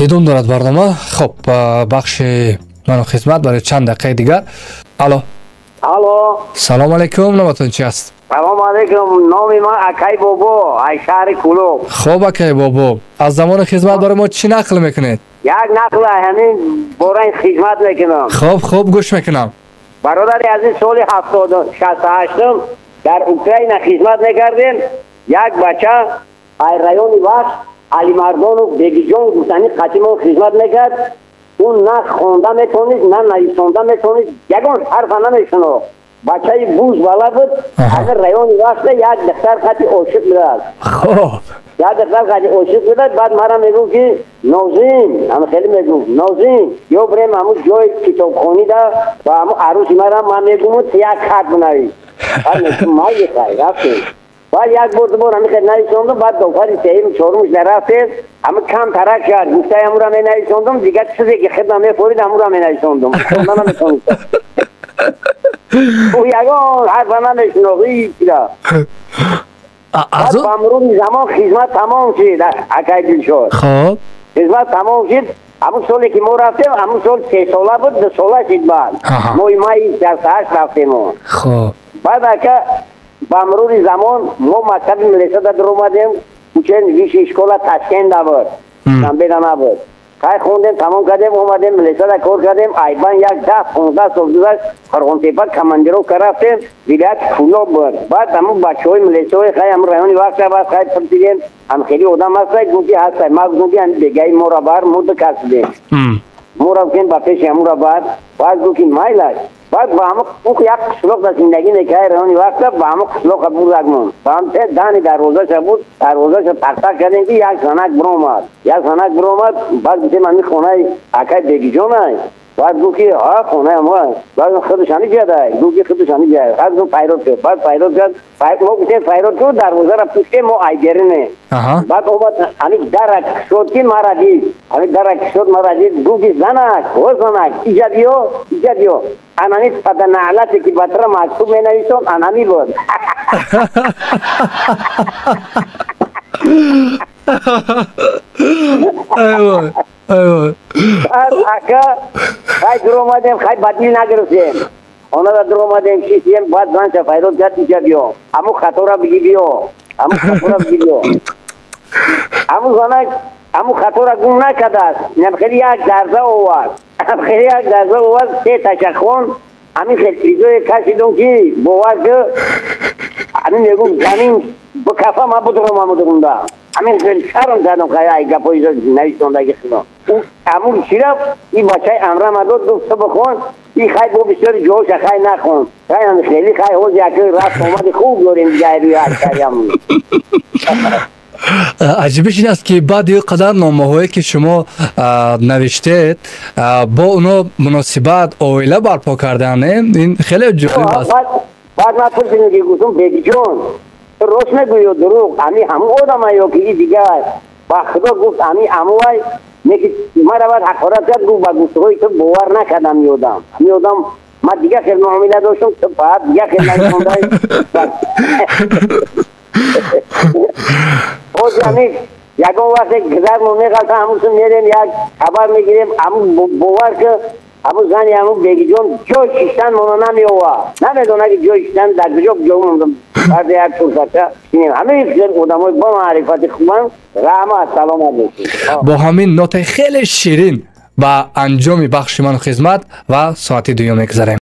ادامه دارد برنامه. خب بخش منو خدمت برای چند دقیقه دیگر. الو سلام علیکم، نامتون چی است؟ سلام علیکم، نام من اکای بابا از شهر کلوب. خب اکای بابا، از زمان خدمت برای ما چی نقل میکنید؟ یک نقل همین برای خدمت میکنم. خب گوش میکنم. برادری از این سال 68 در اوکراین خدمت میکردیم. یک بچه از رایون وقت علی مردان و بگیجان گفتنی قطیمون خدمت میکرد. اون نه خونده میتونید نه نویسنده میتونید، یگان حرف نمیشنو. بچه بوز بالا بود. از رایون وقت یک دختر خطی عاشق میداد. خب یک دختر خطی عاشق میداد. بعد مرا میگو که نازین، همه خیلی میگو نازین یا بریم همون جای کتابخونی دا و همون عروسی مرا من میگم یک خط بنویس. بعد میگم ما یک خط رفتیم. بعد یک بار دوباره همین خیلی نویسندم. بعد دوباره سهیم چهارمش دررفتیم. همه کم ترک کرد. گفته همون را می نویسندم دیگه چیزی که خدمت میفورید همون را می نویسندم. خوندن نمیتونید. او یگان حرف نمیشنوی چیزا. بعد امروز زمان خدمت تمام شد. اکای دلشاد. خب خدمت تمام شد. همون سالی که ما رفتیم همون سال 3 ساله بود، 2 ساله شد بعد. مای 68 رفتیم. خب بعد اکا با مرور زمان ما مکتب ملیسا در اومدیم. کوچه ویش اشکال تشکیل نبود، تنبیه نبود. کار خوندیم تمام کردیم اومدیم ملیسا در کار کردیم. ایبان یک 10-15 سال گذشت خرغونتیپا کماندیرو کردیم ولایت فولاد بود. بعد همون بچهای ملیسای خیلی هم رایونی وقت بعد خیلی پرسیدیم هم خیلی آدم هست گفتی هست ما گفتیم بگای ما را بر مود کردیم ما را کن با پیش همون را بعد گفتی مایلش. بعد با همه یک قسلوق در زندگی نکای رایونی وقت با همه قسلوق قبول رگمون با هم دانی در روزش بود. در روزش تک کردیم که یک زنک برامد بعد گفتیم همی خونه اکای بگی جان های. بعد گفتی ها خونه هم های. بعد خودش همی جده گفتی خودش همی جده. بعد گفت پیرود کرد. بعد پیرود کرد. ما گفتیم پیرود کرد در روزه را پوشته ما ایگرینه. بعد اومد همی درک شد که مرا دید. همی درک شد مرا دید. گفتی زنک ایجا بیو انانی پد نعلتی که بطره مکتوب می نویسون انانی بود. ایوه اکا خیلی در اومدیم خیلی بدیل نگرفتیم. اونا در اومدیم شیستیم بعد زن شفایرون کرد ایجا بیو همون خطا را بگی بیو همون خطا را گم نکده است. خیلی یک درزه اواد 3 تشخون همین خیلی چیزای کشیدون که باور که همین میگم زمین با کفا ما بدرم دا همین خیلی شرم زدم که ای گپایی نویسندگی خدا همون شیرم این بچه امرم داد گفت تو بخون این خیلی با بسیار جوش خیلی نخون خیلی حوض یکی رفت اومد خوب داریم دیگه روی عشقی همون. عجیبش این است که بعد یک قدر نامه هایی که شما نوشتید با اونا مناسبت اویله برپا کردن این خیلی جالب است. بعد من پرسیدم که گفتم بگی جان روش نگویی دروغ همون آدم هایی که این دیگه با خدا گفت هموهای میگه مرا باید حقارت کرد گفت با گفتگوی تو باور نکردم یادم من دیگه خیلی معامله داشتم تو بعد دیگه خیلی نگیسندم خود همین یکم وقت گذر میگلتا همونسون میریم یک خبر میگیریم همون باور که همون زنی همون بگی جان جای شیشتن مانا نمیوه نمیدونه که جای شیشتن در کجا موندم بعد یک فرصت اینیم همه خیلی آدم های با معرفت خوبم رحمت سلامت باشید. با همین نوت خیلی شیرین با انجام بخش من خدمت و ساعت دوم میگذاریم.